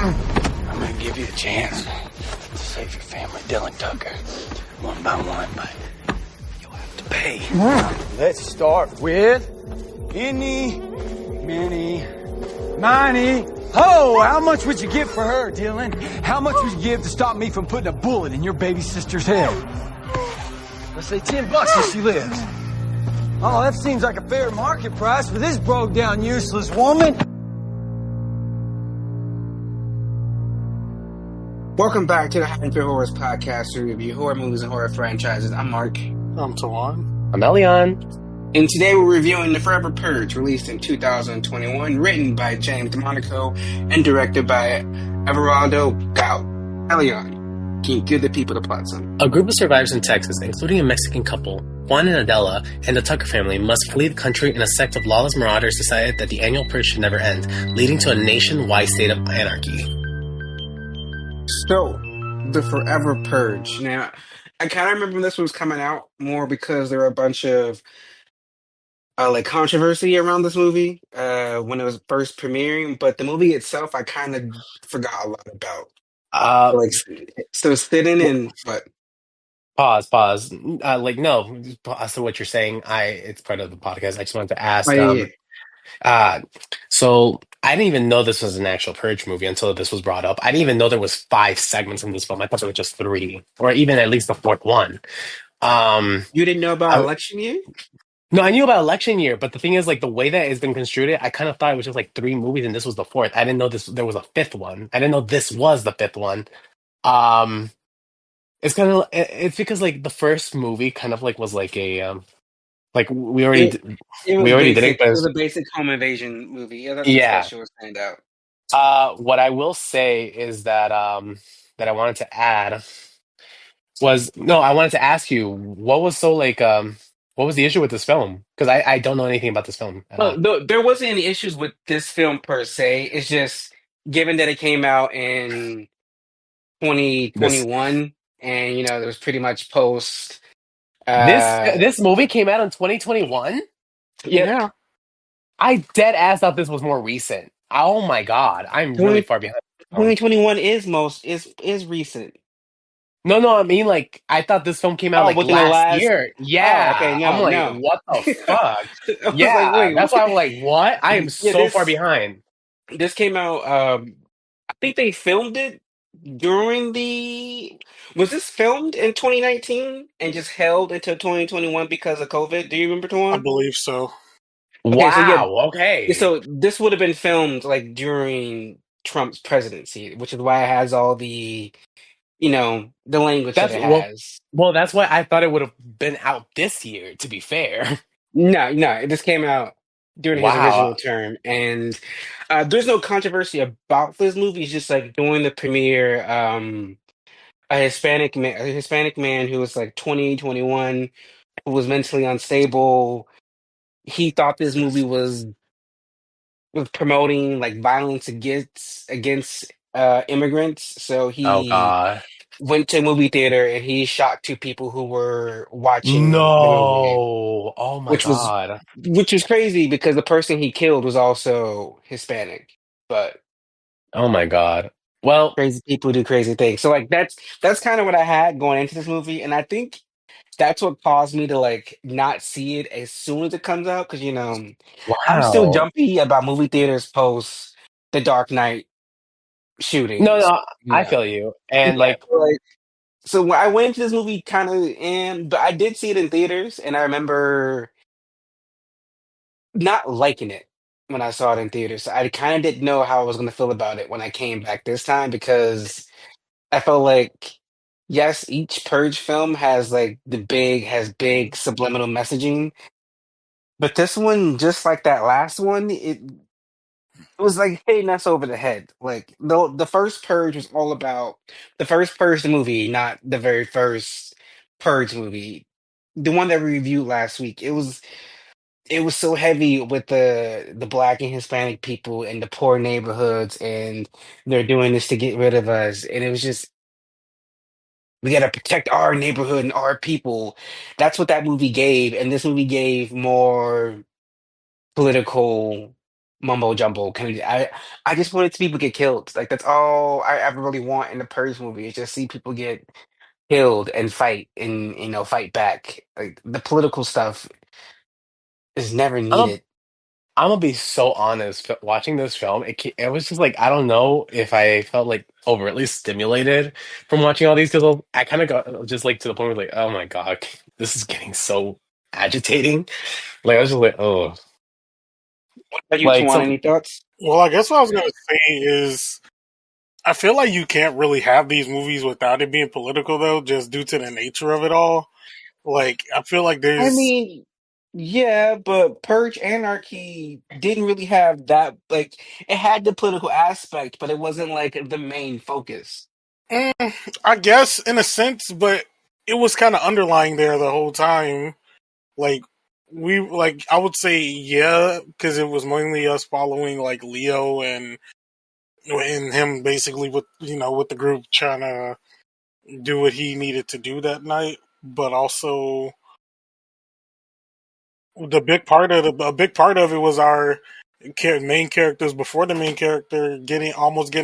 I'm gonna give you a chance to save your family, Dylan Tucker, one by one, but you'll have to pay. Let's start with any, many, miny. Oh, how much would you give for her, Dylan? How much would you give to stop me from putting a bullet in your baby sister's head? Let's say $10 if she lives. Oh, that seems like a fair market price for this broke down, useless woman. Welcome back to the HaddonHorror podcast to review horror movies and horror franchises. I'm Mark. I'm Tawan. I'm Elion. And today we're reviewing The Forever Purge, released in 2021, written by James DeMonico and directed by Everaldo Gao. Elion, can you give the people the plot summary? A group of survivors in Texas, including a Mexican couple, Juan and Adela, and the Tucker family, must flee the country, and a sect of lawless marauders decided that the annual purge should never end, leading to a nationwide state of anarchy. So, The Forever Purge. Now, I kind of remember this was coming out more because there were a bunch of controversy around this movie when it was first premiering, but the movie itself I kind of forgot a lot about. Like, so sitting in, but Pause. No, pause to what you're saying. It's part of the podcast. I just wanted to ask. yeah. So I didn't even know this was an actual Purge movie until this was brought up. I didn't even know there was 5 segments in this film. I thought there were just 3, or even at least the 4th one. You didn't know about election year? No, I knew about election year, but the thing is, like, the way that it's been construed, I kind of thought it was just like 3 movies, and this was the 4th. I didn't know there was a 5th one. I didn't know this was the 5th one. It's because like the first movie kind of like was like a like we already It was we already did basic. it, but It was a basic home invasion movie. It was nothing yeah. special or stand out. What I will say is that I wanted to add I wanted to ask you what was what was the issue with this film? Because I don't know anything about this film at all. Well, there wasn't any issues with this film per se. It's just given that it came out in This 2021, and it was pretty much post. this this movie came out in 2021. Yep. Yeah. I dead ass thought this was more recent. Oh my God, I'm really far behind. 2021 is recent. No, I mean, like, I thought this film came out like within the last last. year. Oh, Yeah. okay, I'm no, like, no. what the fuck? I was Yeah. like, wait, That's why I'm like, what? I am Yeah, so far behind. This came out. I think they filmed it during the. Was this filmed in 2019 and just held until 2021 because of COVID? Do you remember, I Tuan? believe so. Okay, so yeah, Wow. Okay. so this would have been filmed like during Trump's presidency, which is why it has all the language that That's it has. that's why I thought it would have been out this year, to be fair. No, this came out during his Wow. original term, and there's no controversy about this movie. It's just like during the premiere, a Hispanic man who was like 20, 21, who was mentally unstable. He thought this movie was promoting like violence against immigrants. So Oh he God. went to a movie theater and he shot 2 people who were watching the movie, No. Oh my which was God. which was crazy because the person he killed was also Hispanic. But Oh my God. Well, crazy people do crazy things. So like that's kind of what I had going into this movie, and I think that's what caused me to like not see it as soon as it comes out because I'm still wow. jumpy about movie theaters post the Dark Knight shootings. No, I Yeah, feel you. And yeah. like, So when I went into this movie kind of but I did see it in theaters, and I remember not liking it when I saw it in theaters. I kind of didn't know how I was going to feel about it when I came back this time because I felt like, yes, each Purge film has like has big subliminal messaging, but this one, just like that last one, it was like hitting us over the head. Like the first Purge was all about the first Purge movie, not the very first Purge movie. The one that we reviewed last week. It was so heavy with the black and Hispanic people in the poor neighborhoods, and they're doing this to get rid of us. And it was just we got to protect our neighborhood and our people. That's what that movie gave, and this movie gave more political mumbo jumbo. I just wanted to see people get killed. Like that's all I ever really want in the Purge movie is just see people get killed and fight and fight back. Like the political stuff is never I'm needed. I'm gonna be so honest. Watching this film, it was just like I don't know if I felt like overtly stimulated from watching all these because I kind of got just like to the point where like, oh my God, this is getting so agitating. Like I was just like, oh, Are you like Tuan, some. any thoughts? Well, I guess what I was gonna say is I feel like you can't really have these movies without it being political, though, just due to the nature of it all. Like, I feel like I there's. mean, yeah, but Purge Anarchy didn't really have that. Like, it had the political aspect, but it wasn't like the main focus. I guess in a sense, but it was kind of underlying there the whole time. Like I would say yeah, because it was mainly us following like Leo and him basically with with the group trying to do what he needed to do that night, but also a big part of it was our main characters before the main character getting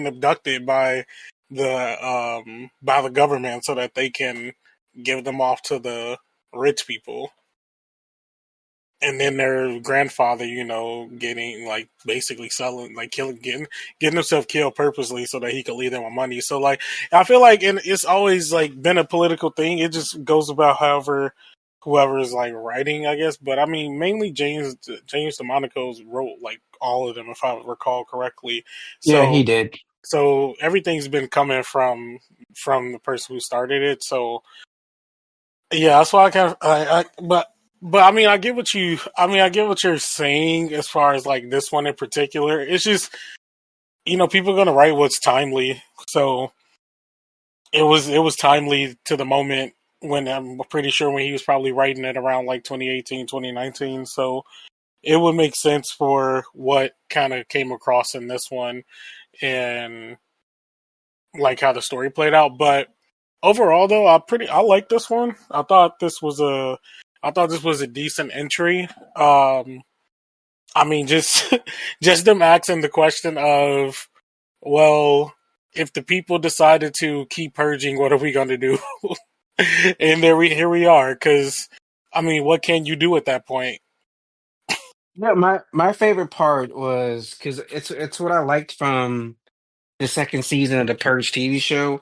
abducted by the government so that they can give them off to the rich people, and then their grandfather, getting like basically selling, like getting himself killed purposely so that he could leave them with money. So like, I feel like it's always like been a political thing. It just goes about however whoever is like writing, I guess. But I mean, mainly James DeMonico's wrote like all of them, if I recall correctly. Yeah, he So did. so everything's been coming from the person who started it. So yeah, that's why I kind of but I mean I get what you're saying as far as like this one in particular. It's just people are gonna write what's timely. So it was timely to the moment when I'm pretty sure when he was probably writing it around like 2018, 2019. So it would make sense for what kind of came across in this one and like how the story played out. But overall though, I like this one. I thought this was a decent entry. I mean just just them asking the question of, well, if the people decided to keep purging, what are we going to do? And here we are. Because I mean, what can you do at that point? Yeah, my favorite part was because it's what I liked from the second season of the Purge TV show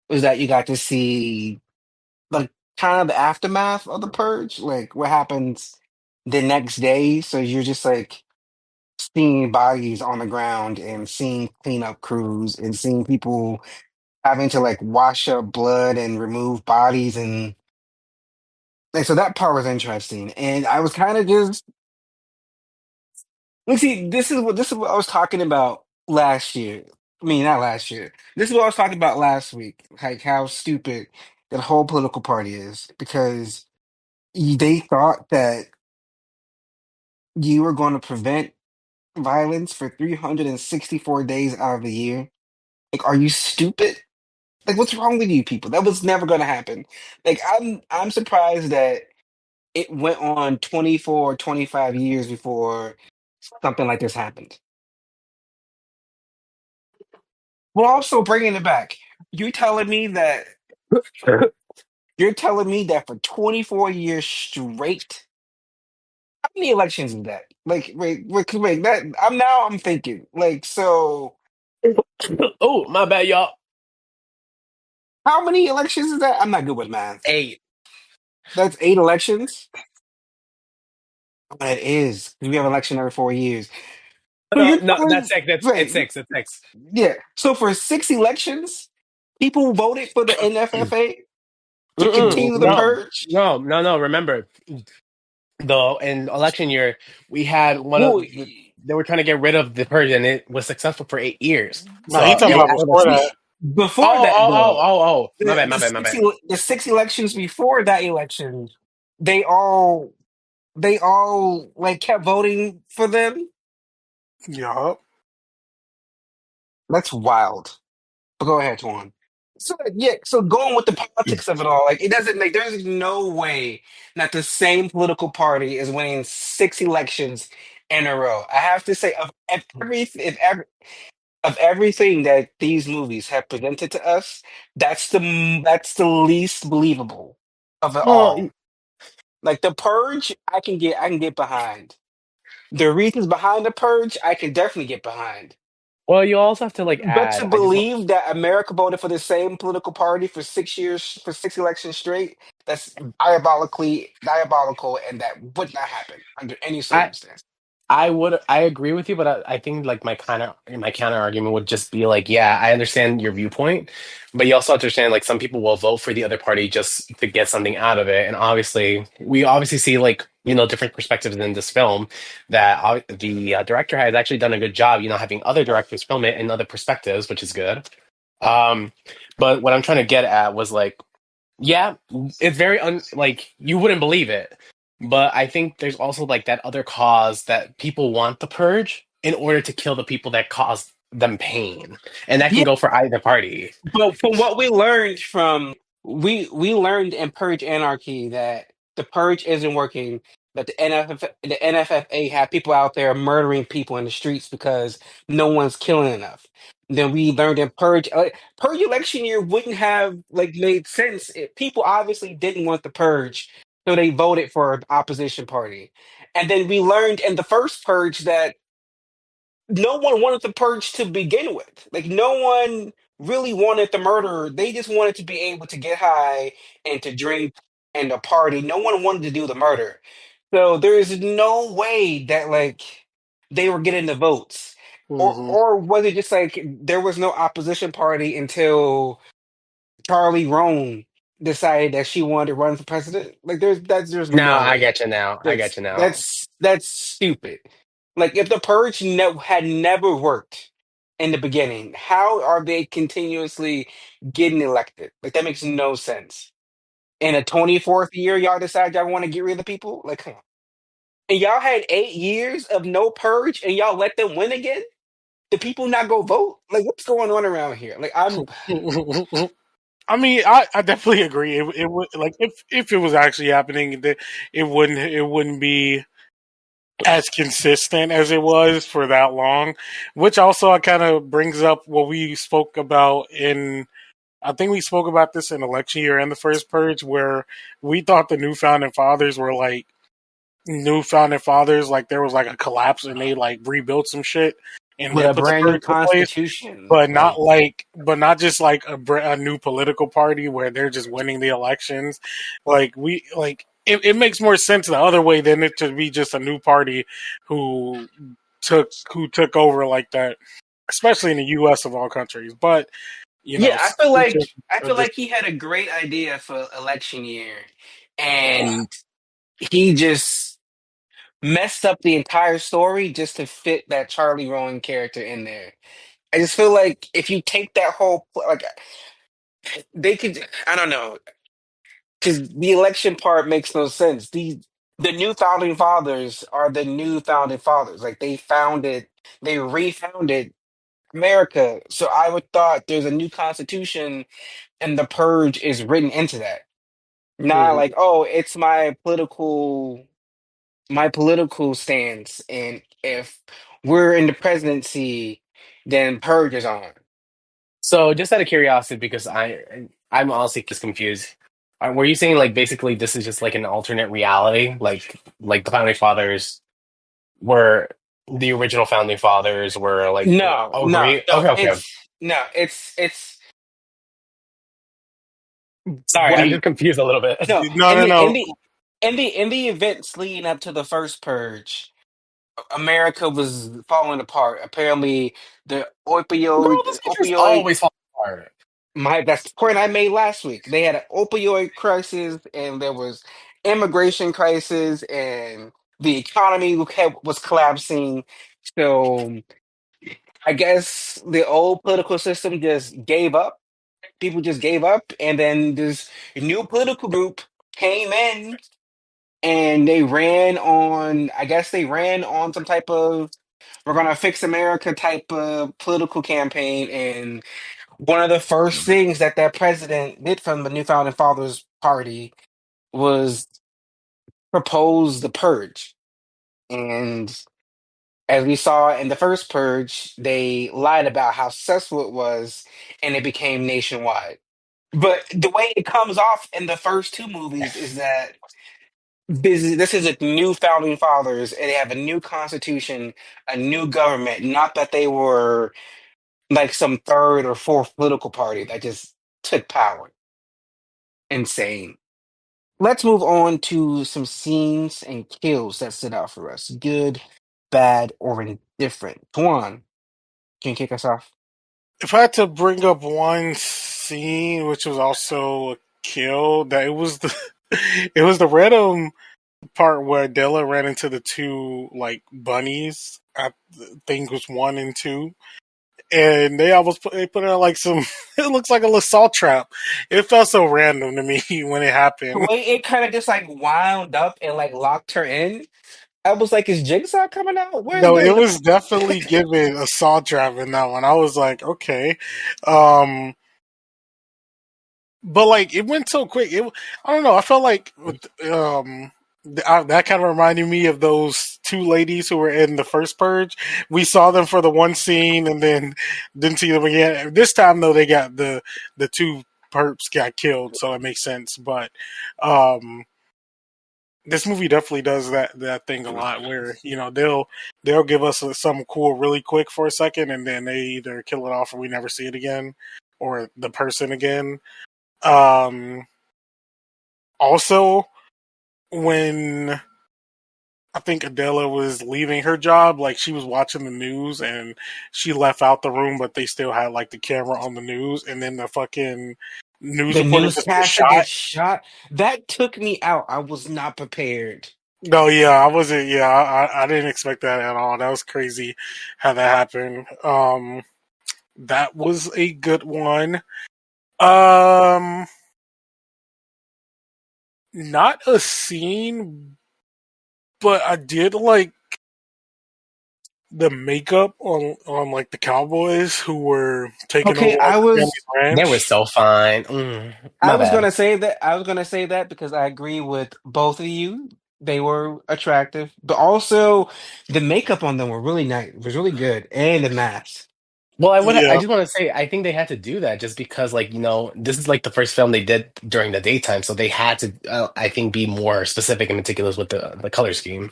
was that you got to see like kind of the aftermath of the Purge, like what happens the next day. So you're just like seeing bodies on the ground and seeing cleanup crews and seeing people having to like wash up blood and remove bodies and so that part was interesting. And I was kind of just look see this is what I was talking about last year. I mean not last year. This is what I was talking about last week. Like how stupid that whole political party is because they thought that you were going to prevent violence for 364 days out of the year. Like, are you stupid? Like, what's wrong with you people? That was never going to happen. Like, I'm surprised that it went on 24, 25 years before something like this happened. Well, also bringing it back, you telling me that you're telling me that for 24 years straight, how many elections is that? Like, wait, that I'm thinking, like, so Oh, my bad, y'all. how many elections is that? I'm not good with math. 8. That's 8 elections? It is. We have election every 4 years. So No, you're no, that's telling, six. It's wait, six. It's six. yeah. So for 6 elections, people voted for the NFFA to Mm-mm. continue the No, purge. no. Remember, though, in election year, we had Well, they were trying to get rid of the purge, and it was successful for 8 years. No, he So talking yeah. it about was before that. Before that, though, My the bad, my the bad, my six bad. the 6 elections before that election, they all like kept voting for them. Yup. That's wild. But go ahead, Tuan. So yeah, so going with the politics of it all, like it doesn't make there's no way that the same political party is winning 6 elections in a row. I have to say, of everything that these movies have presented to us, that's the least believable of it Well, all. Like the Purge, I can get behind. The reasons behind the Purge, I can definitely get behind. well, you also have to like But add. to I just believe that America voted for the same political party for 6 years, for 6 elections straight, that's diabolical, and that would not happen under any I circumstance. I agree with you, but I think like my counter argument would just be like, yeah, I understand your viewpoint, but you also understand like some people will vote for the other party just to get something out of it, and obviously we obviously see like different perspectives in this film that the director has actually done a good job, having other directors film it in other perspectives, which is good. Um, but what I'm trying to get at was like yeah, it's very like you wouldn't believe it. But I think there's also like that other cause that people want the purge in order to kill the people that cause them pain. And that can go for either party. But from what we learned we learned in Purge Anarchy that the Purge isn't working. That the NFFA have people out there murdering people in the streets because no one's killing enough. Then we learned in Purge election year wouldn't have like made sense. People obviously didn't want the Purge, so they voted for the opposition party. And then we learned in the first Purge that no one wanted the purge to begin with. Like no one really wanted the murder. They just wanted to be able to get high and to drink and to party. No one wanted to do the murder. So there is no way that like they were getting the votes. Hmm. Or was it just like there was no opposition party until Charlie Roan decided that she wanted to run for president? Like there's No, no I way. get you now. I get you now. That's stupid. Like if the purge had never worked in the beginning, how are they continuously getting elected? Like that makes no sense. In a 24th year, y'all decide y'all want to get rid of the people? Like, come on. And y'all had 8 years of no purge and y'all let them win again? The people not go vote? Like what's going on around here? Like I'm I mean, I definitely agree. It would like if it was actually happening, it wouldn't be as consistent as it was for that long. Which also kind of brings up what we spoke about in. I think we spoke about this in election year and the first purge, where we thought the new founding fathers were like new founding fathers, like there was like a collapse and they like rebuilt some shit and with then a put the brand new purge in place. constitution. Like But not just like a new political party where they're just winning the elections. Like it makes more sense the other way than it to be just a new party who who took over like that, especially in the U.S. of all countries. But yeah, I feel just like he had a great idea for election year, and he just messed up the entire story just to fit that Charlie Rowan character in there. I just feel like if you take that like they could, I don't know, because the election part makes no sense. The new founding fathers are the new founding fathers. Like they refounded America. So I would thought there's a new constitution, and the purge is written into that. Not mhm. like, oh, it's my political stance, and if we're in the presidency, then purge is on. So just out of curiosity, because I'm honestly just confused. Were you saying like basically this is just like an alternate reality? Like the founding fathers were the original founding fathers were like No, oh no, great. no. Okay, okay. It's Sorry, what do I'm you just confused a little bit. no No, no, no. in the events leading up to the first purge, America was falling apart. Apparently, the Bro, this picture's opioid always falling apart. that's the point I made last week. They had an opioid crisis, and there was immigration crisis, and the economy was collapsing. So I guess the old political system just gave up. People just gave up, and then this new political group came in, and they ran on. I guess they ran on some type of "we're gonna fix America" type of political campaign, and one of the first things that president did from the New Founding Fathers Party was propose the purge. And As we saw in the first Purge, they lied about how successful it was, and it became nationwide. But the way it comes off in the first two movies is that this is a new founding fathers, and they have a new constitution, a new government. Not that they were like some third or fourth political party that just took power. Insane. Let's move on to some scenes and kills that stood out for us. Good, bad, or indifferent. Tuan, can you kick us off? If I had to bring up one scene, which was also a kill, that it was the it was the random part where Della ran into the two like bunnies. I think it was one and two, and they almost they put in like some. It looks like a little salt trap. It felt so random to me when it The happened. way it kind of just like wound up and like locked her in, I was like, is Jigsaw coming out? Where's No, it the was definitely given a salt trap in that one. I was like, okay. Um, But like it went so quick. I don't know. I felt like that kind of reminded me of those two ladies who were in the first Purge. We saw them for the one scene and then didn't see them again. This time though, they got the two perps got killed, so it makes sense. But um, this movie definitely does that thing a lot, where they'll give us something cool really quick for a second, and then they either kill it off or we never see it again, or the person again. Um, Also, when I think Adela was leaving her job, like she was watching the news and she left out the room, but they still had like the camera on the news, and then the fucking news the reporter just gets newscaster shot. gets shot? That took me out. I was not prepared. No, yeah, I wasn't. Yeah, I didn't expect that at all. That was crazy how that happened. That was a good one. Um, Not a scene, but I did like the makeup on like the cowboys who were taking over Okay, like the family's They were ranch. so fine. I My was bad. gonna say that. I was gonna say that because I agree with both of you. They were attractive, but also the makeup on them were really nice. Was really good, and the mask. Well, I Yeah, just want to say I think they had to do that just because like, this is like the first film they did during the daytime, so they had to I think be more specific and meticulous with the color scheme.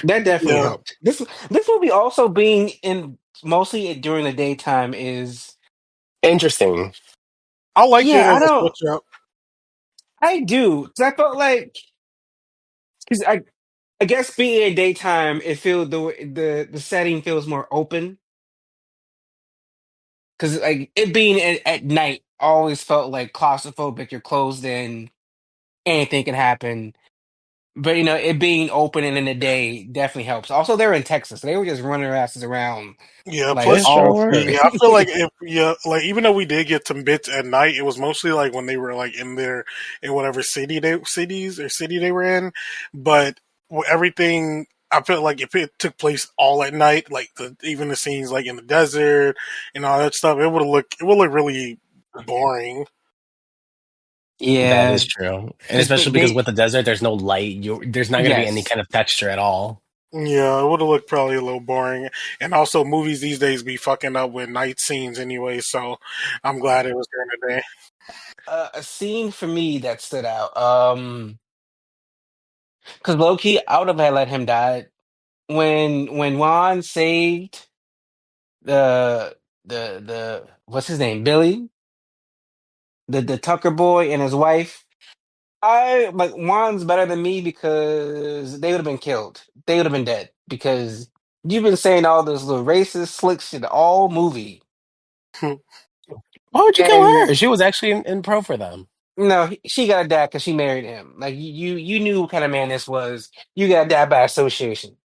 That definitely yeah. helped. This movie also being in mostly during the daytime is Interesting. I liked it yeah. as a switch up. I do because I felt like because I guess being in daytime it feels the setting feels more open because like it being at night always felt like claustrophobic. You're closed in, anything can happen. But it being open and in the day definitely helps. Also, they're in Texas. They were just running their asses around Yeah, like They plus sure all were. through. yeah, I feel like if yeah, like even though we did get some bits at night, it was mostly like when they were like in whatever city they were in. But everything, I felt like if it took place all at night, like even the scenes like in the desert and all that stuff, it would look really boring. That Yeah, is true. And because especially because with the desert there's no light. There's not going to be any yes, kind of texture at all. Yeah, it would have looked probably a little boring. And also, movies these days be fucking up with night scenes anyway. So I'm glad it was during the day. a scene for me that stood out. Because low key, I would have had let him die when Juan saved the what's his name, Billy, the Tucker boy and his wife. I like Juan's better than me because they would have been killed. They would have been dead because you've been saying all this little racist slick shit all movie, Why would you kill and her? She was actually in pro for them. no, she got to die because she married him. Like you knew what kind of man this was. You got to die by association.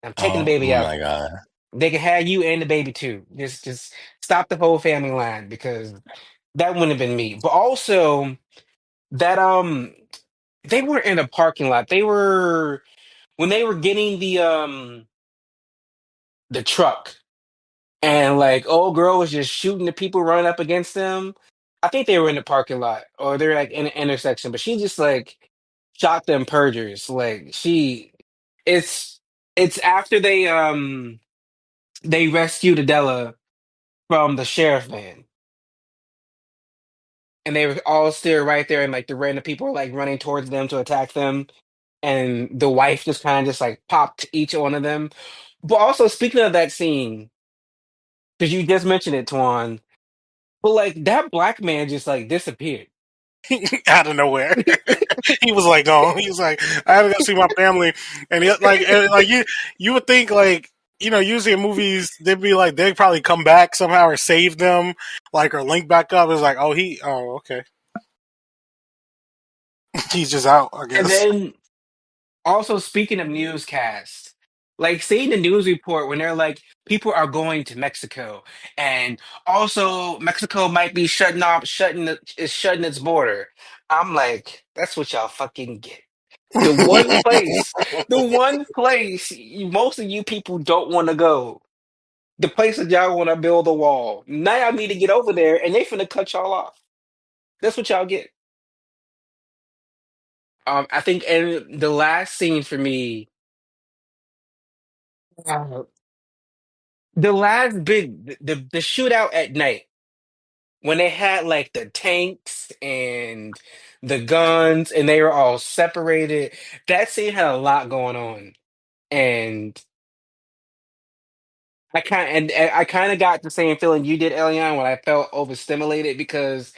I'm taking the Oh baby out. my god. They can have you and the baby too. Just stop the whole family line because that wouldn't have been me. But also that they were in a parking lot. They were when they were getting the truck and like old girl was just shooting the people running up against them. I think they were in the parking lot or they're like in an intersection, but she just like shot them purgers. Like it's It's after they rescued Adela from the sheriff van, and they were all still right there, and like the random people were like running towards them to attack them, and the wife just kind of just like popped each one of them. But also speaking of that scene, because you just mentioned it, Twan, but like that black man just like disappeared. Out of nowhere. He was like, "Oh, he was like, I had to go see my family," and like you would think like. Usually in movies, they'd be like, they'd probably come back somehow or save them, like, or link back up. It's like, okay. He's just out, I And guess. then also speaking of newscast, like seeing the news report when they're like people are going to Mexico, and also Mexico might be shutting its border. I'm like, that's what y'all fucking get. The one place, the one place most of you people don't want to go. The place that y'all want to build a wall. Now y'all need to get over there, and they finna cut y'all off. That's what y'all get. I think, and the last scene for me, uh, the last big, the shootout at night when they had like the tanks and the guns, and they were all separated. That scene had a lot going on, and I kind of got the same feeling you did, Elion, when I felt overstimulated because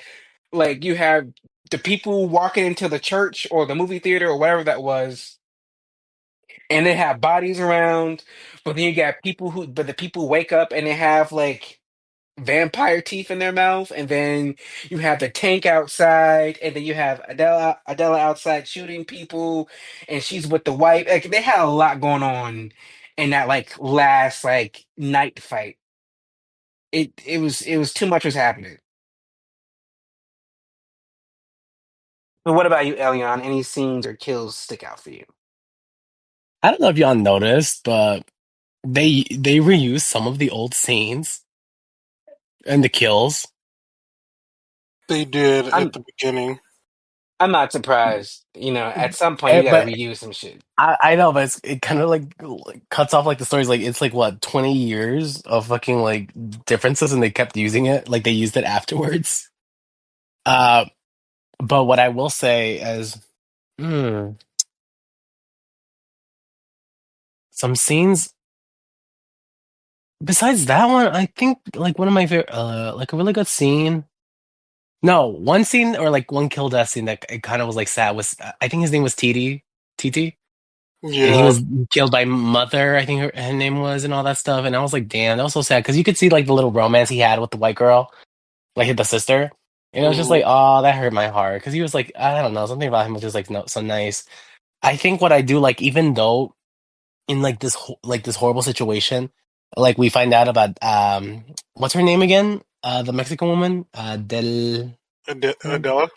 like you have the people walking into the church or the movie theater or whatever that was, and they have bodies around, but then you got but the people wake up and they have like vampire teeth in their mouth, and then you have the tank outside, and then you have Adela outside shooting people, and she's with the wife. Like they had a lot going on in that like last like night fight. It was too much was happening. But what about you, Elion? Any scenes or kills stick out for you? I don't know if y'all noticed, but they reused some of the old scenes and the kills. They did at I'm the beginning. I'm not surprised. At some point you got to But reuse some shit. I know, but it kind of like cuts off like the stories. Like it's like what 20 years of fucking like differences, and they kept using it. Like they used it afterwards. Uh, but what I will say is, hmm, some scenes besides that one, I think like one of my favorite, like a really good scene. No, one scene or like one kill death scene that it kind of was like sad was I think his name was TT, and he Yeah. was killed by Mother. I think her name was, and all that stuff. And I was like, damn, that was so sad because you could see like the little romance he had with the white girl, like the sister. And it was just Mhm. like, oh, that hurt my heart because he was like, I don't know, something about him was just like no, so nice. I think what I do like, even though in like like this horrible situation, like we find out about what's her name again? The Mexican woman, Del. Adela.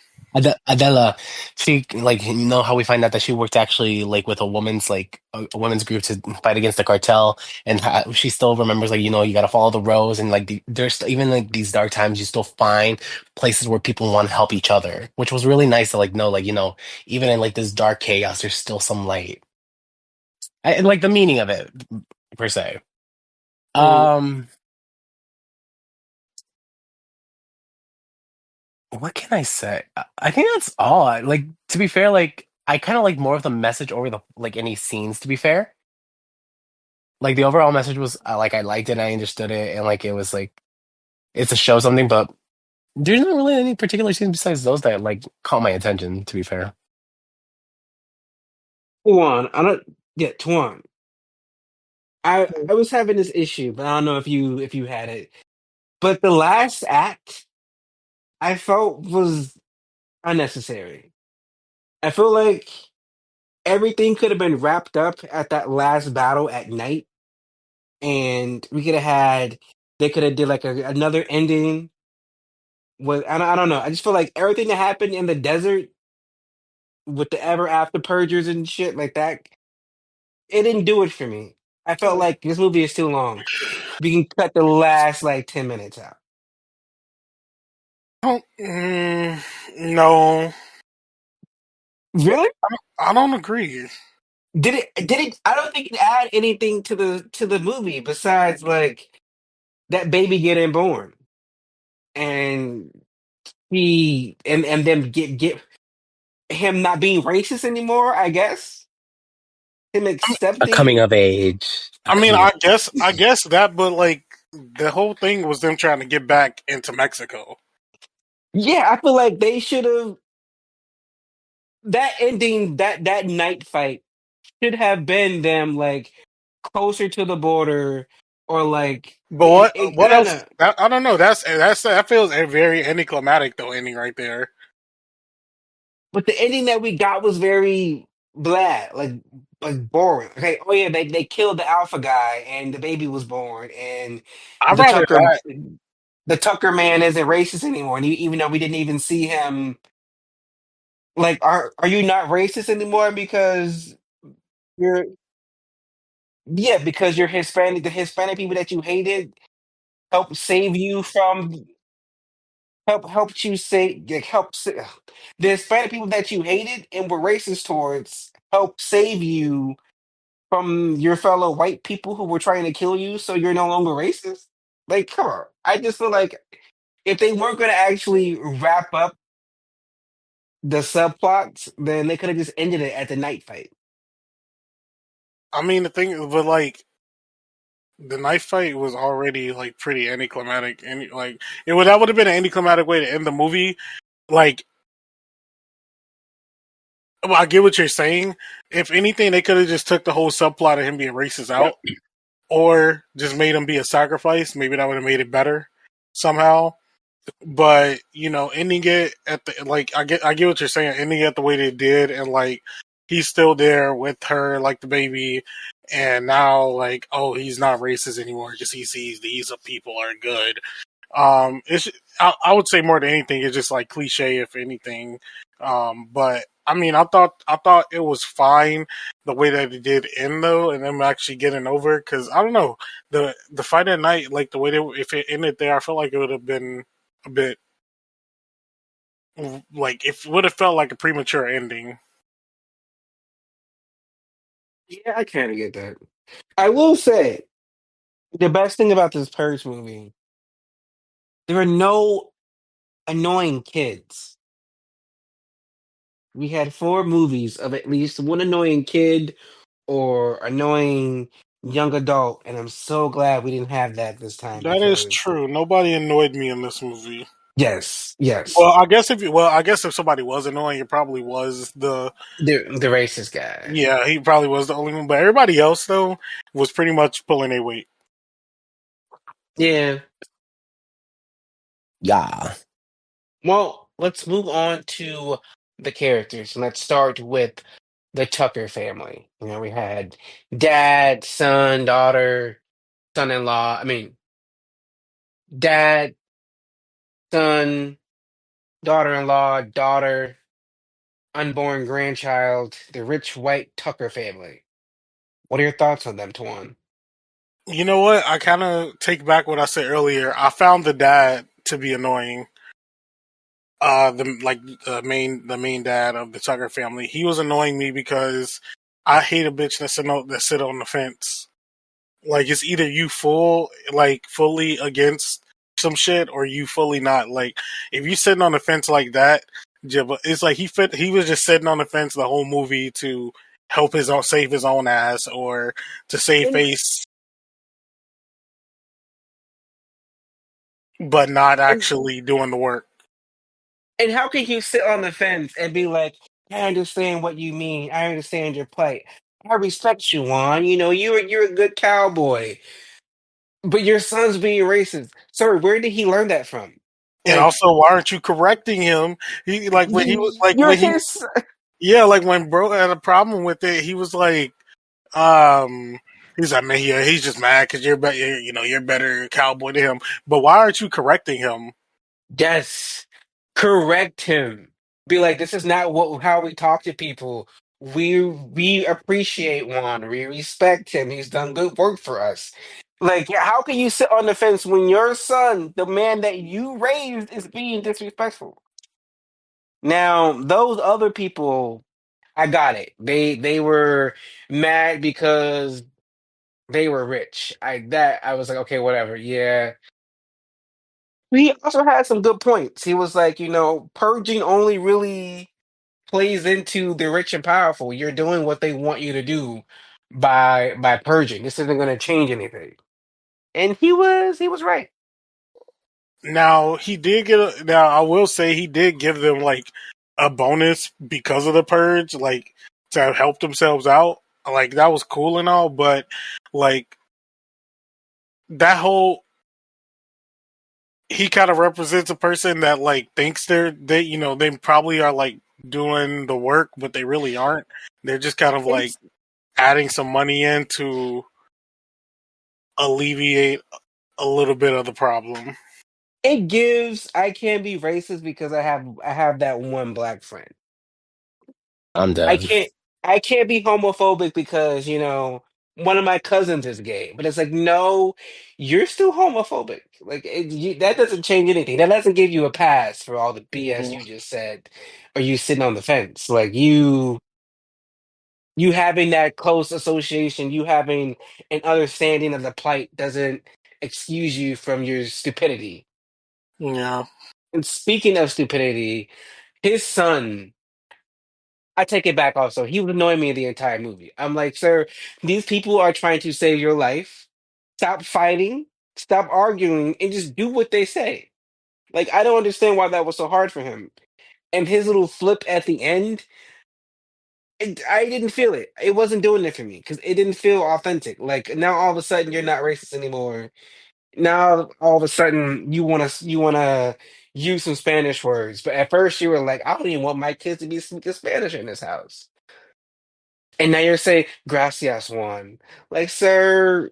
Adela, she like how we find out that she worked actually like with a woman's like a women's group to fight against the cartel, and she still remembers like you got to follow the rules, and like there's even like these dark times you still find places where people want to help each other, which was really nice to like know like even in like this dark chaos there's still some light. And like the meaning of it per se. Mhm. Um, what can I say? I think that's all. Like to be fair, like I kind of like more of the message over the like any scenes. To be fair, like the overall message was like I liked it, I understood it, and like it was like it's to show something. But there's not really any particular scenes besides those that like caught my attention. To be fair, Tuan, I don't get Tuan. I was having this issue, but I don't know if you had it. But the last act I felt was unnecessary. I feel like everything could have been wrapped up at that last battle at night, and we could have had they could have did like another ending with I don't know. I just feel like everything that happened in the desert with the ever after purgers and shit like that, it didn't do it for me. I felt like this movie is too long. We can cut the last like 10 minutes out. No, Really? I don't agree. Did it? I don't think it add anything to the movie besides like that baby getting born and and them get him not being racist anymore. I guess him A coming accepting. of age. A I mean, coming. I guess that, but like the whole thing was them trying to get back into Mexico. Yeah, I feel like they should have that ending that night fight should have been them like closer to the border or like But it what kind else? of. I don't know. That feels a very anticlimactic though ending right there. But the ending that we got was very blah, like boring. Okay, oh yeah, they killed the alpha guy and the baby was born, and I'd the rather Tucker that. the Tucker man isn't racist anymore. And even though we didn't even see him, like, are you not racist anymore because you're yeah because you're Hispanic? The Hispanic people that you hated helped save you from helped you say like the Hispanic people that you hated and were racist towards helped save you from your fellow white people who were trying to kill you, so you're no longer racist. Like, come on. I just feel like if they weren't going to actually wrap up the subplots, then they could have just ended it at the night fight. I mean, the thing, but like the knife fight was already like pretty anticlimactic, and like that would have been an anticlimactic way to end the movie. Like, well, I get what you're saying. If anything, they could have just took the whole subplot of him being racist out, or just made him be a sacrifice. Maybe that would have made it better somehow. But ending it at the like, I get what you're saying. Ending it the way they did, and like he's still there with her, like the baby, and now like, oh, he's not racist anymore. Just he sees these people are good. It's I would say more than anything, it's just like cliche, if anything. But I mean, I thought it was fine the way that it did end though, and them actually getting over. Because I don't know, the fight at night, like the way if it ended there, I feel like it would have been a bit like it would have felt like a premature ending. Yeah, I kind of get that. I will say the best thing about this Purge movie, there are no annoying kids. We had four movies of at least one annoying kid or annoying young adult, and I'm so glad we didn't have that this time That is because true. Nobody annoyed me in this movie. yes, yes, Well, I guess if somebody was annoying, it probably was the the racist guy. yeah, he probably was the only one. But everybody else though was pretty much pulling a weight. Yeah. Yeah. Well, let's move on to the characters, and let's start with the Tucker family. We had dad, son, daughter, son-in-law. I mean, dad, son, daughter-in-law, daughter, unborn grandchild, the rich white Tucker family. What are your thoughts on them, Tuan? You know what? I kind of take back what I said earlier. I found the dad to be annoying. The main dad of the Tucker family. He was annoying me because I hate a bitch that sit on the fence. Like it's either you fully against some shit, or you fully not. Like if you sitting on the fence like that, yeah, but it's like he was just sitting on the fence the whole movie to help save his own ass, or to save And, face, but not and, actually doing the work. and how can you sit on the fence and be like, I understand what you mean. I understand your plight. I respect you, Juan. You're a good cowboy. But your son's being racist. Sir, where did he learn that from? And Like, also, why aren't you correcting him? He like when he was like you're when he his. yeah, like when bro had a problem with it, he was like, um, he's like, man, he's just mad because you're better cowboy than him. But why aren't you correcting him? Yes. Correct him. Be like, this is not how we talk to people. We appreciate Juan. We respect him. He's done good work for us. Like, yeah, how can you sit on the fence when your son, the man that you raised, is being disrespectful? Now, those other people. I got it. They were mad because they were rich. I was like, okay, whatever. Yeah. He also had some good points. He was like, purging only really plays into the rich and powerful. You're doing what they want you to do by purging. This isn't going to change anything. And he was right. Now he did get now I will say he did give them like a bonus because of the purge, like to help themselves out. Like that was cool and all, but like that whole he kind of represents a person that like thinks they probably are like doing the work, but they really aren't. They're just kind of like It's adding some money in to alleviate a little bit of the problem. it gives I can't be racist because I have that one black friend. I'm I dead. can't I can't be homophobic because, one of my cousins is gay. But it's like, no, you're still homophobic. Like that doesn't change anything. That doesn't give you a pass for all the BS Mhm. you just said or you sitting on the fence. Like you having that close association, you having an understanding of the plight doesn't excuse you from your stupidity. Yeah. And speaking of stupidity, his son, I take it back also. He was annoying me the entire movie. I'm like, sir, these people are trying to save your life. Stop fighting, stop arguing, and just do what they say. Like, I don't understand why that was so hard for him. And his little flip at the end, I didn't feel it. It wasn't doing it for me because it didn't feel authentic. Like now, all of a sudden, you're not racist anymore. Now, all of a sudden, you wanna use some Spanish words, but at first you were like, I don't even want my kids to be speaking Spanish in this house. And now you're saying, gracias, Juan. Like, sir,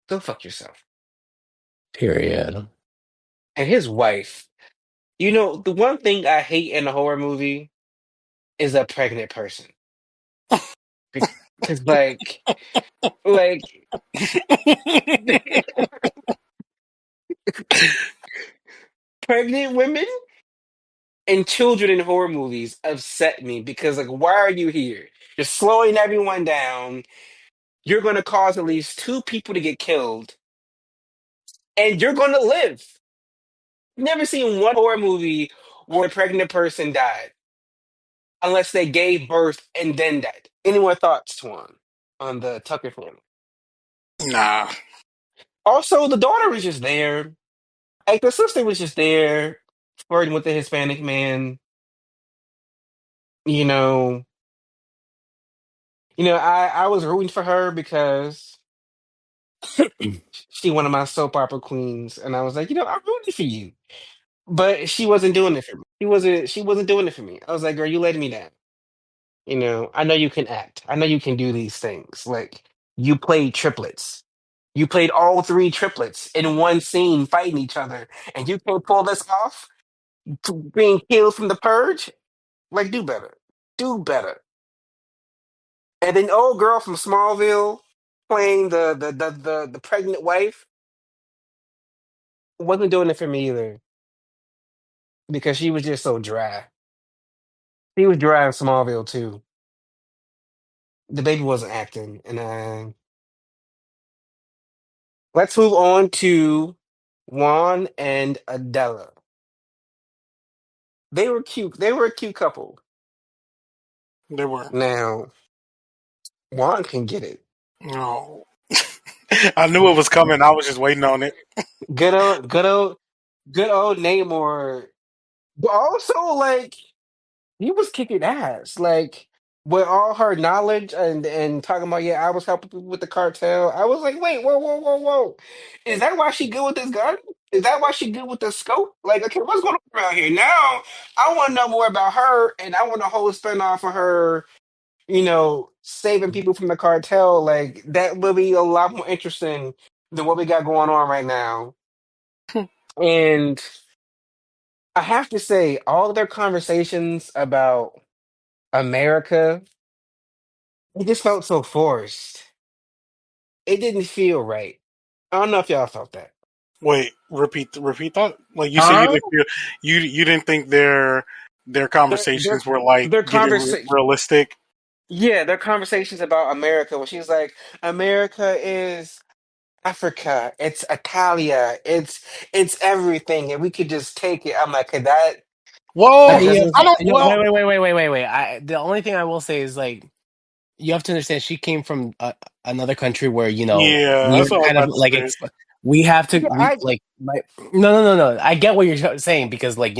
go fuck yourself. Period. And his wife, the one thing I hate in a horror movie is a pregnant person. Because, like, pregnant women and children in horror movies upset me because, like, why are you here? You're slowing everyone down. You're going to cause at least two people to get killed, and you're going to live. Never seen one horror movie where a pregnant person died. Unless they gave birth and then died. Any more thoughts, Twan, on the Tucker family? Nah. Also, the daughter was just there. Like the sister was just there, flirting with the Hispanic man. You know, I was rooting for her because she one of my soap opera queens, and I was like, I'm rooting for you. But she wasn't doing it for me. She wasn't doing it for me. I was like, girl, you letting me down. I know you can act. I know you can do these things. Like you played triplets. You played all three triplets in one scene fighting each other, and you can't pull this off. Being killed from the purge, like do better, do better. And then old girl from Smallville playing the pregnant wife wasn't doing it for me either because she was just so dry. He was dry in Smallville too. The baby wasn't acting, and let's move on to Juan and Adela. They were cute. They were a cute couple. They were. Now, Juan can get it. No. I knew it was coming. I was just waiting on it. Good old Namor. But also, like, he was kicking ass. Like, with all her knowledge and talking about, yeah, I was helping people with the cartel. I was like, wait, whoa, whoa, whoa, whoa. Is that why she good with this gun? Is that why she good with the scope? Like, okay, what's going on around here? Now, I want to know more about her, and I want a whole spinoff for her, saving people from the cartel. Like, that will be a lot more interesting than what we got going on right now. And I have to say, all of their conversations about America, it just felt so forced. It didn't feel right. I don't know if y'all felt that. Wait, repeat that. Like you said, you Huh? didn't feel you didn't think their their Their conversations were like their getting conversation, realistic. yeah, their conversations about America. When she's like, America is Africa, it's Italia, it's everything, and we could just take it. I'm like, "Okay, that Well, Yeah, doesn't." I don't. yeah, Well, wait. The only thing I will say is like you have to understand she came from another country where yeah, we're that's what I was kind of about to like say. we have to Yeah, we like no, I get what you're saying because like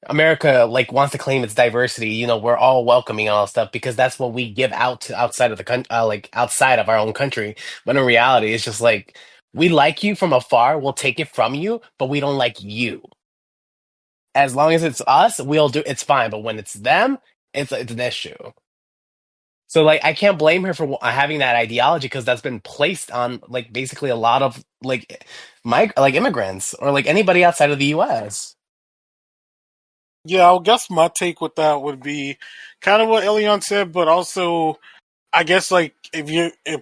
America like wants to claim its diversity, we're all welcoming and all that stuff because that's what we give out to outside of the country, like outside of our own country, but in reality it's just like we like you from afar, we'll take it from you, but we don't like you. As long as it's us, we'll do it's fine, but when it's them, it's an issue. So like I can't blame her for having that ideology because that's been placed on like basically a lot of like like immigrants or like anybody outside of the US. Yeah, I guess my take with that would be kind of what Elion said, but also I guess like if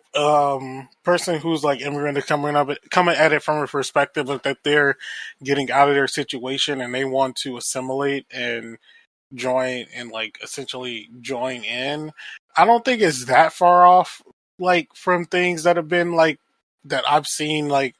person who's like immigrant is coming at it from a perspective of that they're getting out of their situation and they want to assimilate and join and like essentially join in, I don't think it's that far off like from things that have been like that I've seen like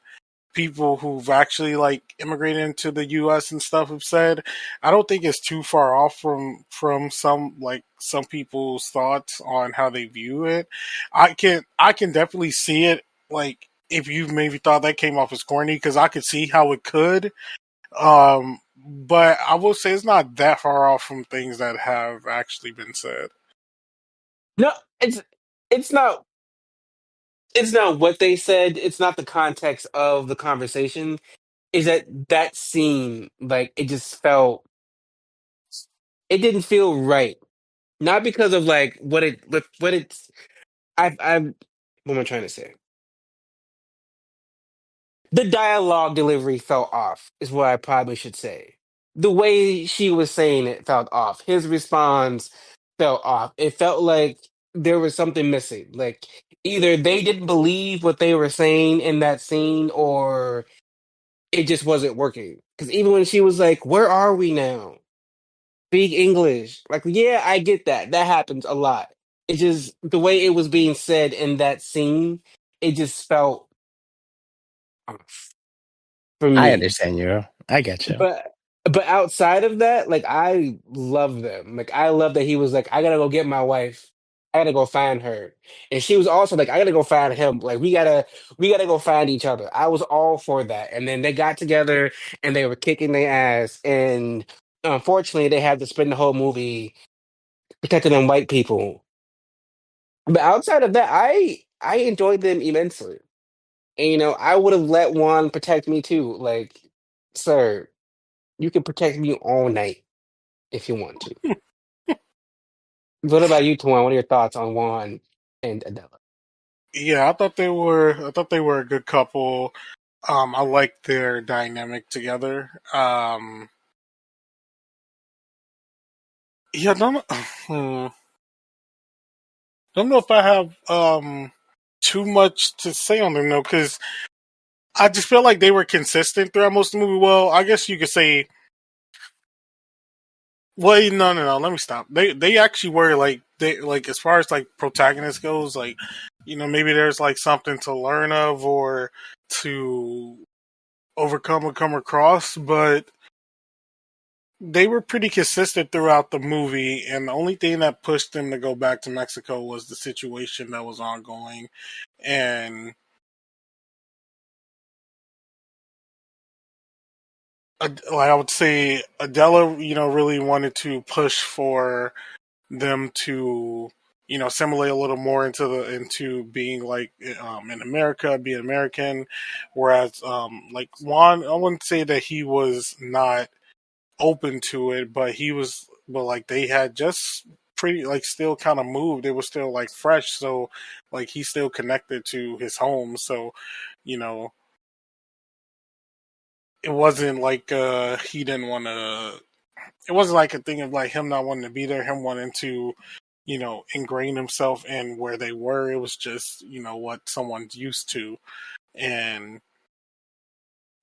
people who've actually like immigrated into the US and stuff have said. I don't think it's too far off from some people's thoughts on how they view it. I can definitely see it like if you maybe thought that came off as corny because I could see how it could. But I will say it's not that far off from things that have actually been said. no, it's not it's not what they said. It's not the context of the conversation. Is that scene like it just felt it didn't feel right. Not because of like what it's I what am I trying to say? The dialogue delivery felt off, is what I probably should say. The way she was saying it felt off. His response felt off. It felt like there was something missing. Like either they didn't believe what they were saying in that scene or it just wasn't working. Because even when she was like, "Where are we now? Speak English." Like, yeah, I get that. That happens a lot. It just the way it was being said in that scene, it just felt off for I me. understand you. I get you. But outside of that, like I love them. Like I love that he was like, I gotta go get my wife. I gotta go find her. And she was also like, I gotta go find him. Like we gotta go find each other. I was all for that. And then they got together and they were kicking their ass. And unfortunately they had to spend the whole movie protecting them white people. But outside of that, I enjoyed them immensely. And I would have let Juan protect me too. Like, sir, you can protect me all night if you want to. What about you, Tuan? What are your thoughts on Juan and Adela? Yeah, I thought they were a good couple. I like their dynamic together. Yeah, hmm, don't know if I have too much to say on them though, because I just feel like they were consistent throughout most of the movie. Well, I guess you could say. Well, no. Let me stop. They actually were like they like as far as like protagonist goes, like maybe there's like something to learn of or to overcome or come across, but they were pretty consistent throughout the movie, and the only thing that pushed them to go back to Mexico was the situation that was ongoing. And like I would say, Adela, really wanted to push for them to, assimilate a little more into being like in America, be American. Whereas like Juan, I wouldn't say that he was not open to it, but like they had just pretty like still kind of moved. It was still like fresh, so like he's still connected to his home. So, you know, it wasn't like he didn't want to. It wasn't like a thing of like him not wanting to be there, him wanting to, ingrain himself in where they were. It was just what someone's used to, and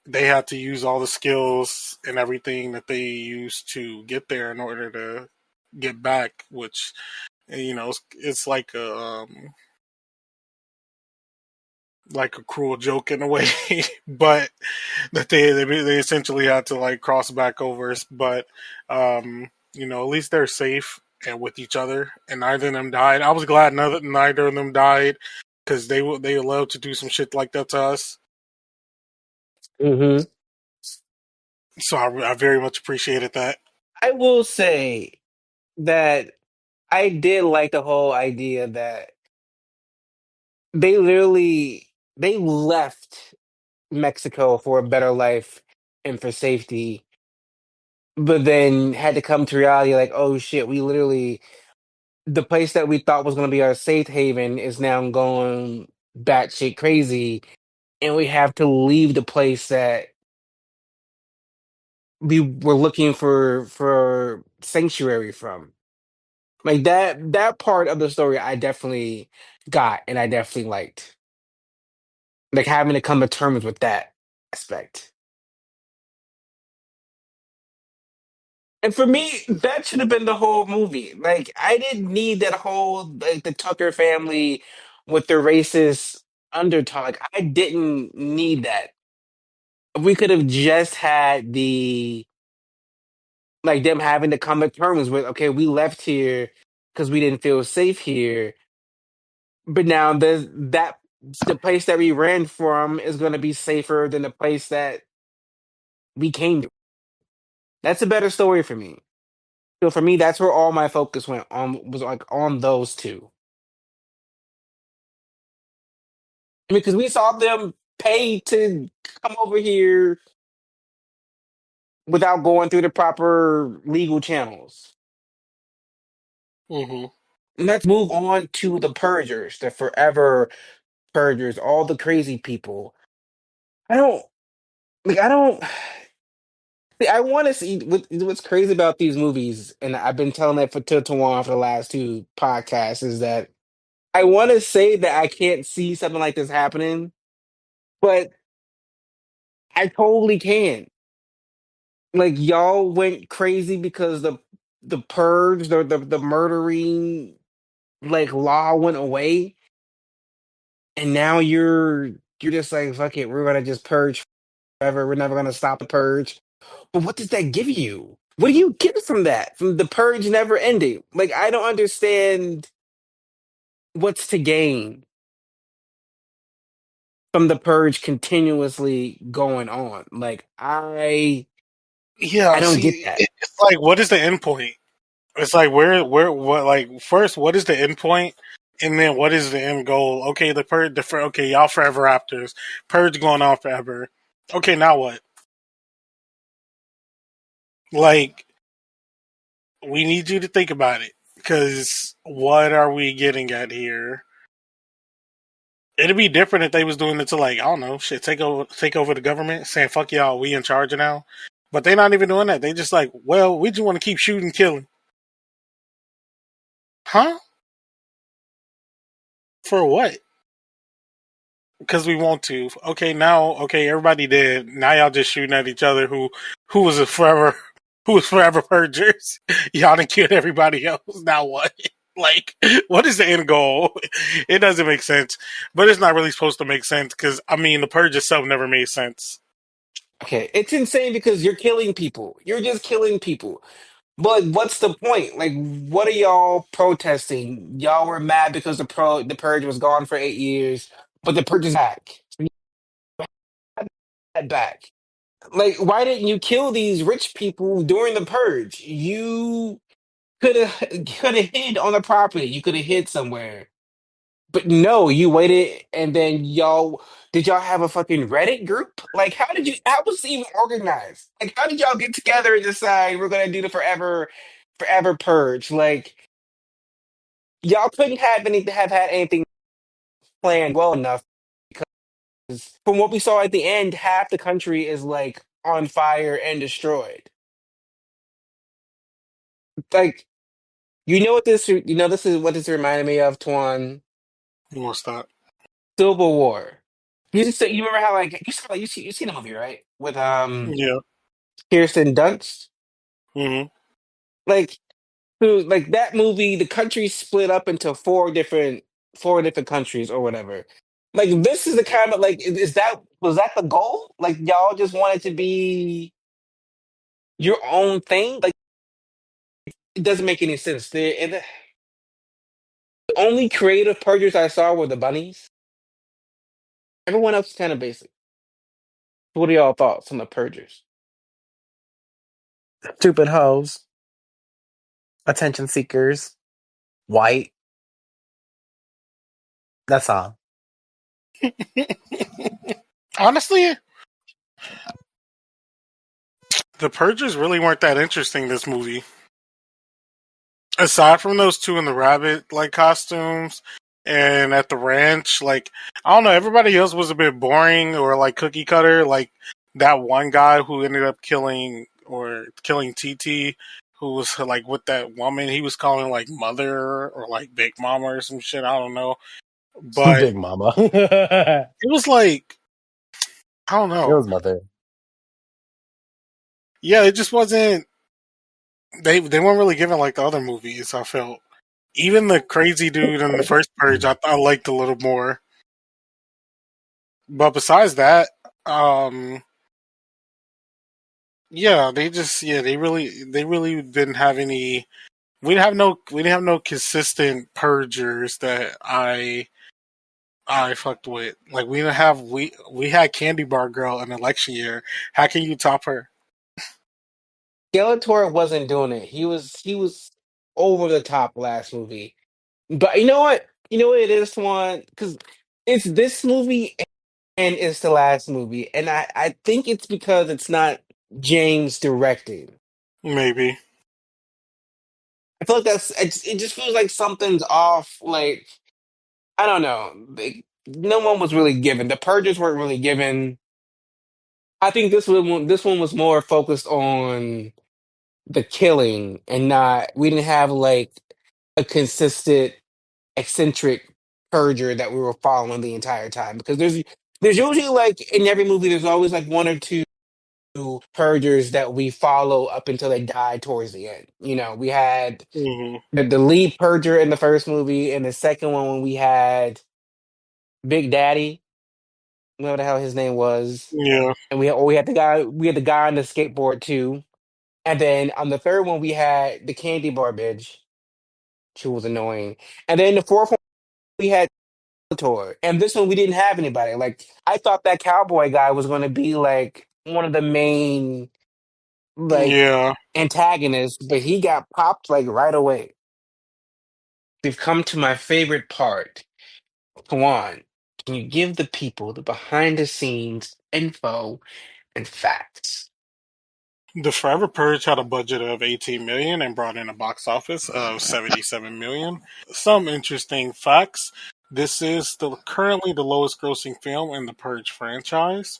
they had to use all the skills and everything that they used to get there in order to get back, which it's like a cruel joke in a way, but that they essentially had to like cross back over. But at least they're safe and with each other, and neither of them died. I was glad neither of them died because they love to do some shit like that to us. Hmm. So I very much appreciated that. I will say that I did like the whole idea that they left Mexico for a better life and for safety, but then had to come to reality like, oh shit, we literally the place that we thought was going to be our safe haven is now going batshit crazy, and we have to leave the place that we were looking for sanctuary from. Like that part of the story, I definitely got, and I definitely liked, like having to come to terms with that aspect. And for me, that should have been the whole movie. Like, I didn't need that whole like the Tucker family with the racist undertone. Like, I didn't need that. We could have just had the like them having to come to terms with, okay, we left here because we didn't feel safe here, but now the place that we ran from is going to be safer than the place that we came to. That's a better story for me. So for me, that's where all my focus went on, was like on those two. I mean, because we saw them pay to come over here without going through the proper legal channels. Hmm. And let's move on to the purgers, the forever purgers, all the crazy people. I don't I don't. See, I want to see what's crazy about these movies, and I've been telling that to Tawan for the last two podcasts, is that I want to say that I can't see something like this happening, but I totally can. Like, y'all went crazy because the purge, the murdering like law went away, and now you're just like, fuck it, we're gonna just purge forever. We're never gonna stop the purge. But what does that give you? What do you get from that? From the purge never ending? Like, I don't understand what's to gain from the purge continuously going on. Like, I Yeah, don't get see, that. it's like, what is the end point? It's like what? Like, first, what is the end point, and then what is the end goal? Okay, okay, y'all forever raptors, purge going on forever. Okay, now what? Like, we need you to think about it, because what are we getting at here? It'd be different if they was doing it to, like, I don't know, shit, take over the government, saying fuck y'all, we in charge now. But they're not even doing that. They just like, well, we just want to keep shooting, killing, huh? For what? Because we want to. Okay, now, okay, everybody dead. Now y'all just shooting at each other. Who was a forever, who was forever purgers? Y'all done killed everybody else. Now what? Like, what is the end goal? It doesn't make sense, but it's not really supposed to make sense because I mean, the purge itself never made sense. Okay, it's insane because you're killing people. You're just killing people. But what's the point? Like, what are y'all protesting? Y'all were mad because the purge was gone for 8 years, but the purge is back. So you had that back. Like, why didn't you kill these rich people during the purge? You could have hid on the property. You could have hid somewhere. But no, you waited, and then y'all have a fucking Reddit group? Like, how was it even organized? Like, how did y'all get together and decide we're gonna do the forever purge? Like, y'all couldn't have had anything planned well enough, because from what we saw at the end, half the country is like on fire and destroyed. Like, this is what this reminded me of, Twan. You want to stop? Civil War. You remember how like you seen the movie, right? With Yeah. Kirsten Dunst, Hmm. like who like that movie. The country split up into four different countries or whatever. Like this is the kind of like is that was that the goal? Like y'all just wanted to be your own thing? Like it doesn't make any sense. The only creative purgers I saw were the bunnies. Everyone else is kind of basic. What are y'all thoughts on the purgers? Stupid hoes, attention seekers, white. That's all. Honestly, the Purgers really weren't that interesting. This movie, aside from those two in the rabbit like costumes and at the ranch, like I don't know, everybody else was a bit boring or like cookie cutter. Like that one guy who ended up killing TT, who was like with that woman, he was calling like mother or like big mama or some shit. I don't know, but Big Mama. It it was like I don't know. was mother. Yeah, it just wasn't. They weren't really given like the other movies. I felt even the crazy dude in the first Purge, I liked a little more. But besides that, um, yeah, they really didn't have any. We didn't have no consistent purgers that I fucked with. Like we didn't have we had Candy Bar Girl in election year. How can you top her? Skeletor wasn't doing it. He was over the top last movie. But you know what? You know what it is, one because it's this movie and it's the last movie, and I think it's because it's not James directing. Maybe. I feel like it just feels like something's off. Like I don't know. Like, no one was really given. The purges weren't really given. I think this one was more focused on the killing and not. We didn't have like a consistent eccentric purger that we were following the entire time because there's usually like in every movie there's always like one or two purgers that we follow up until they die towards the end. We had Hmm. the lead purger in the first movie, and the second one when we had Big Daddy, whatever the hell his name was, Yeah. and we had the guy on the skateboard too, and then on the third one we had the candy bar bitch, she was annoying, and then the fourth one we had tour. And this one we didn't have anybody. Like I thought that cowboy guy was going to be like one of the main like Yeah. antagonists, but he got popped like right away. We've come to my favorite part. Kwan, can you give the people the behind the scenes info and facts? The Forever Purge had a budget of 18 million and brought in a box office of 77 million. Some interesting facts. This is currently the lowest grossing film in the Purge franchise.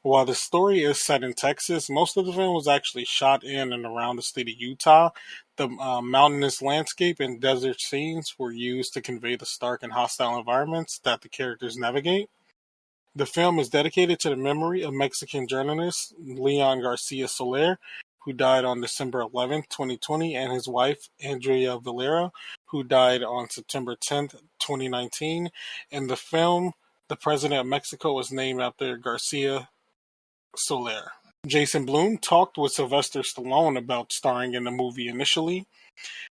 While the story is set in Texas, most of the film was actually shot in and around the state of Utah. The mountainous landscape and desert scenes were used to convey the stark and hostile environments that the characters navigate. The film is dedicated to the memory of Mexican journalist Leon Garcia Soler, who died on December 11th, 2020, and his wife, Andrea Valera, who died on September 10th, 2019. In the film, the president of Mexico was named after Garcia Soler. Jason Blum talked with Sylvester Stallone about starring in the movie initially,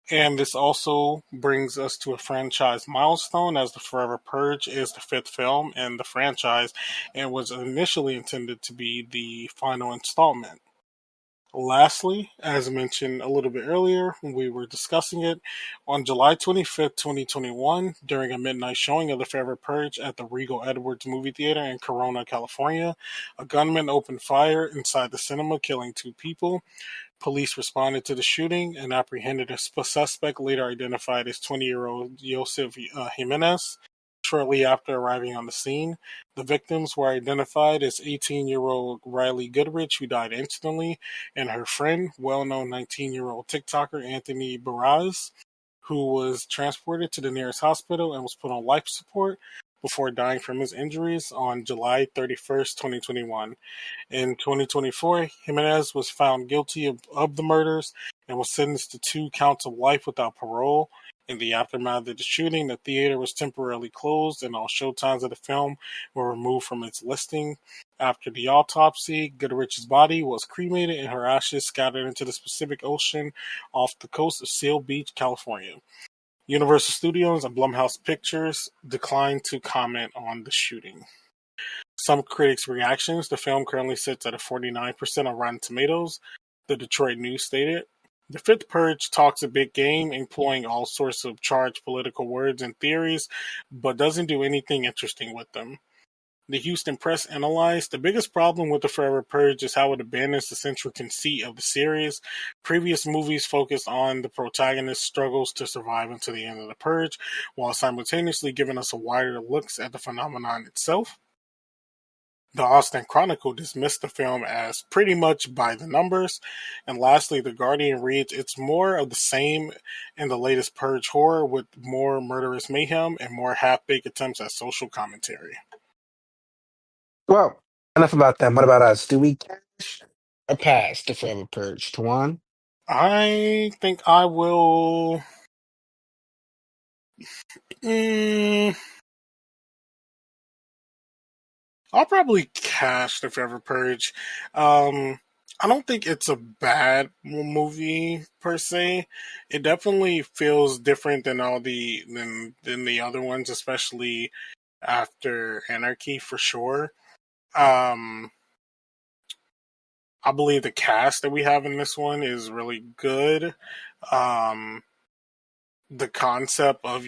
and this also brings us to a franchise milestone, as The Forever Purge is the fifth film in the franchise and was initially intended to be the final installment. Lastly, as mentioned a little bit earlier when we were discussing it, on July 25th, 2021, during a midnight showing of The Forever Purge at the Regal Edwards movie theater in Corona, California, a gunman opened fire inside the cinema, killing two people. Police responded to the shooting and apprehended a suspect, later identified as 20-year-old Joseph Jimenez. Shortly after arriving on the scene, the victims were identified as 18-year-old Riley Goodrich, who died instantly, and her friend, well-known 19-year-old TikToker Anthony Barraz, who was transported to the nearest hospital and was put on life support. before dying from his injuries on July 31st, 2021. In 2024, Jimenez was found guilty of the murders and was sentenced to 2 counts of life without parole. In the aftermath of the shooting, the theater was temporarily closed and all showtimes of the film were removed from its listing. After the autopsy, Goodrich's body was cremated and her ashes scattered into the Pacific Ocean off the coast of Seal Beach, California. Universal Studios and Blumhouse Pictures declined to comment on the shooting. Some critics' reactions: the film currently sits at a 49% on Rotten Tomatoes. The Detroit News stated, "The Fifth Purge talks a big game, employing all sorts of charged political words and theories, but doesn't do anything interesting with them." The Houston Press analyzed, "The biggest problem with the Forever Purge is how it abandons the central conceit of the series. Previous movies focused on the protagonist's struggles to survive until the end of the Purge, while simultaneously giving us a wider look at the phenomenon itself." The Austin Chronicle dismissed the film as pretty much by the numbers. And lastly, The Guardian reads, "It's more of the same in the latest Purge horror, with more murderous mayhem and more half-baked attempts at social commentary." Well, enough about them. What about us? Do we cash or pass the Forever Purge? Tuan? I think I will... I'll probably cash the Forever Purge. I don't think it's a bad movie per se. It definitely feels different than than the other ones, especially after Anarchy for sure. I believe the cast that we have in this one is really good. The concept of,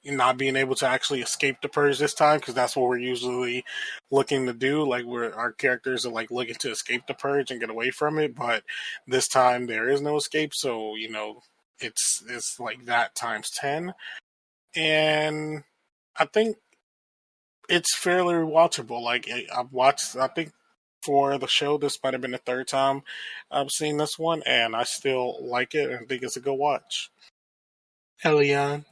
not being able to actually escape the purge this time, because that's what we're usually looking to do. Like, our characters are like looking to escape the purge and get away from it, but this time there is no escape. So it's like that times 10, and I think it's fairly watchable. Like, I've watched, I think for the show, this might have been the third time I've seen this one, and I still like it and think it's a good watch. Elian,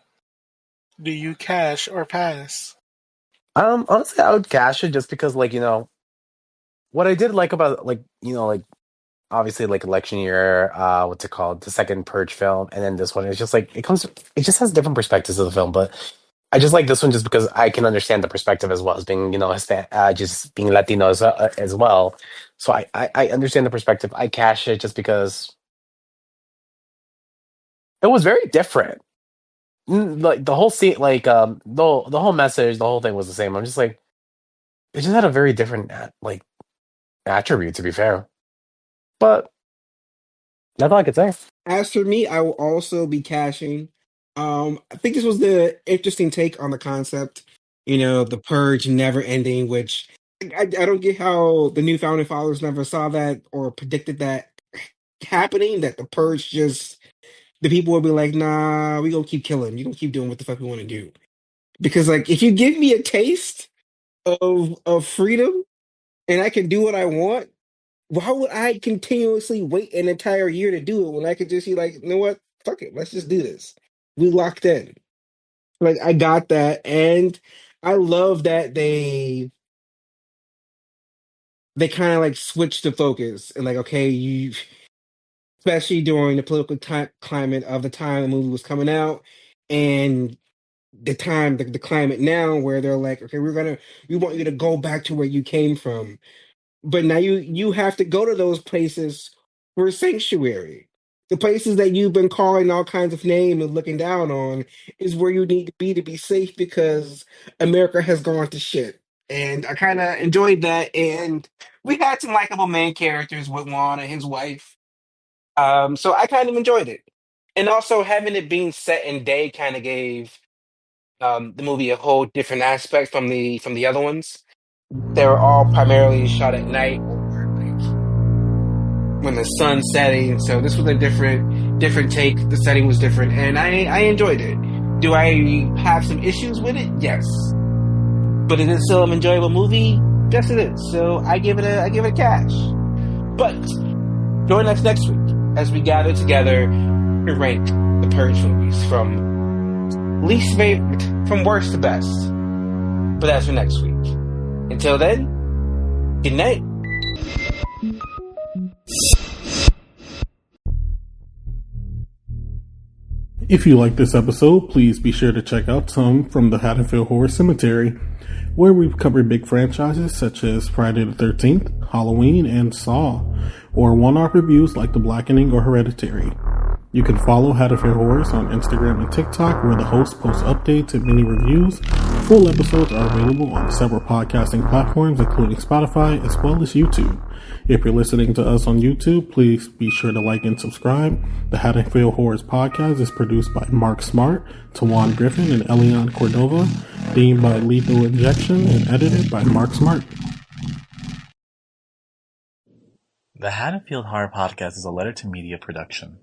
do you cash or pass? Honestly, I would cash it just because, what I did like about, obviously, election year, what's it called, the second Purge film, and then this one, it's just it just has different perspectives of the film, but I just like this one just because I can understand the perspective as well as being, just being Latino as well. So I understand the perspective. I cash it just because it was very different. Like the whole scene, the whole message, the whole thing was the same. I'm just like, it just had a very different attribute, to be fair. But that's all I could say. As for me, I will also be cashing. I think this was the interesting take on the concept. The purge never ending, which I don't get how the new founding fathers never saw that or predicted that happening. That the purge just the people will be like, nah, we gonna keep killing. You gonna keep doing what the fuck we want to do. Because like, if you give me a taste of freedom and I can do what I want, why would I continuously wait an entire year to do it when I could just be like, you know what? Fuck it. Let's just do this. We locked in. Like, I got that. And I love that they kind of like switched the focus and like, okay, you, especially during the political climate of the time the movie was coming out and the climate now where they're like, okay, we want you to go back to where you came from. But now you have to go to those places for sanctuary. The places that you've been calling all kinds of names and looking down on is where you need to be safe because America has gone to shit. And I kind of enjoyed that. And we had some likable main characters with Juan and his wife. So I kind of enjoyed it. And also having it being set in day kind of gave the movie a whole different aspect from the other ones. They were all primarily shot at night or like when the sun's setting. So this was a different take. The setting was different, and I enjoyed it. Do I have some issues with it? Yes, but it is still an enjoyable movie. Yes, it is. So I give it a cash. But join us next week as we gather together to rank the Purge movies from least favorite, from worst to best. but that's for next week. Until then, good night. If you like this episode, please be sure to check out some from the Haddonfield Horror Cemetery, where we've covered big franchises such as Friday the 13th, Halloween, and Saw, or one-off reviews like The Blackening or Hereditary. You can follow Haddonfield Horrors on Instagram and TikTok, where the host posts updates and mini reviews. Full episodes are available on several podcasting platforms, including Spotify, as well as YouTube. If you're listening to us on YouTube, please be sure to like and subscribe. The Haddonfield Horrors podcast is produced by Mark Smart, Tawan Griffin, and Elian Cordova, themed by Lethal Injection, and edited by Mark Smart. The Haddonfield Horror Podcast is a Letter to Media production.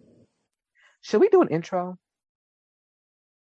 Should we do an intro?